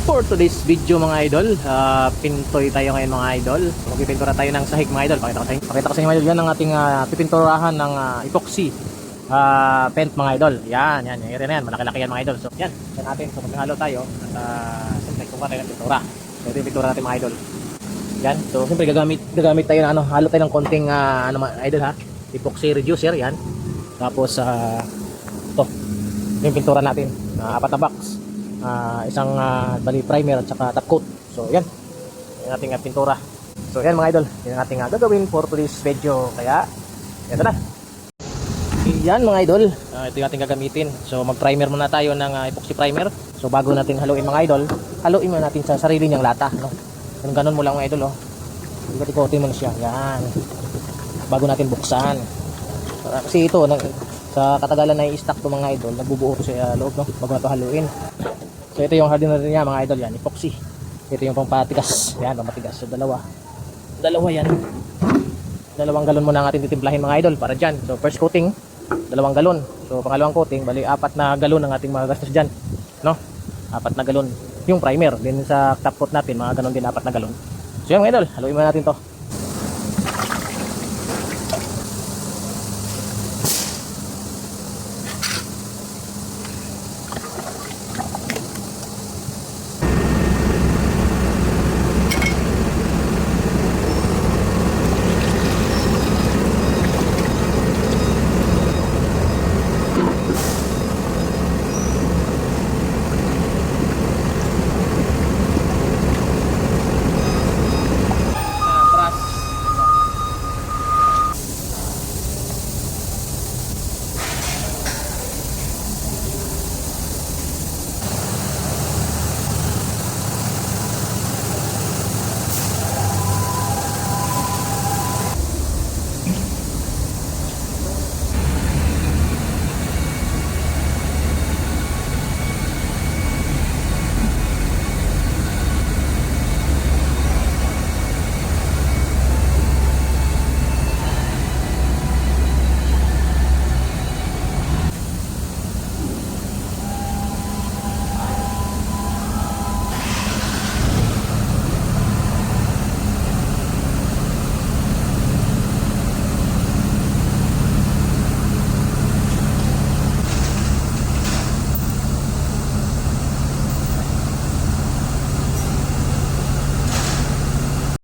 For today's video mga idol, pintoy tayo ngayon mga idol. Magpipintura tayo ng sahig mga idol. Pakita ko sa inyo mga idol, yan ang ating pipinturahan ng epoxy paint mga idol. Yan, yan yan, malaki-laki yan mga idol. So yan, yan natin. So maghalo tayo at siyempre kuha tayo ng pintura. So ito yung pintura natin mga idol. Yan, so siyempre gagamit tayo ng halo tayo ng konting mga idol ha. Epoxy reducer yan. Tapos ito, yung pintura natin, 4 na box. Isang bali primer at saka top coat. So yan yung ating pintura. So yan mga idol, yung ating gagawin for today's video. Kaya ito na. Yan mga idol, ito yung ating gagamitin. So mag primer muna tayo ng epoxy primer. So bago natin haluin mga idol, haluin muna natin sa sarili niyang lata, no? Ganun mo lang mga idol, oh. Ikot-ikotin mo na siya. Yan, bago natin buksan. Kasi ito sa katagalan na i-stack to mga idol, nagbubuo to sa loob, no? Bago na to haluin. So ito yung hardener niya mga idol, yan, epoxy. Ito yung pampatigas, yan, pampatigas. So dalawa yan. 2 galon muna ang ating titimplahin mga idol para dyan. So first coating, 2 galon. So pangalawang coating, bali 4 na galon ang ating magagastos dyan, no? 4 na galon yung primer. Then sa top coat natin, mga ganon din 4 na galon. So yan mga idol, haluin muna natin to.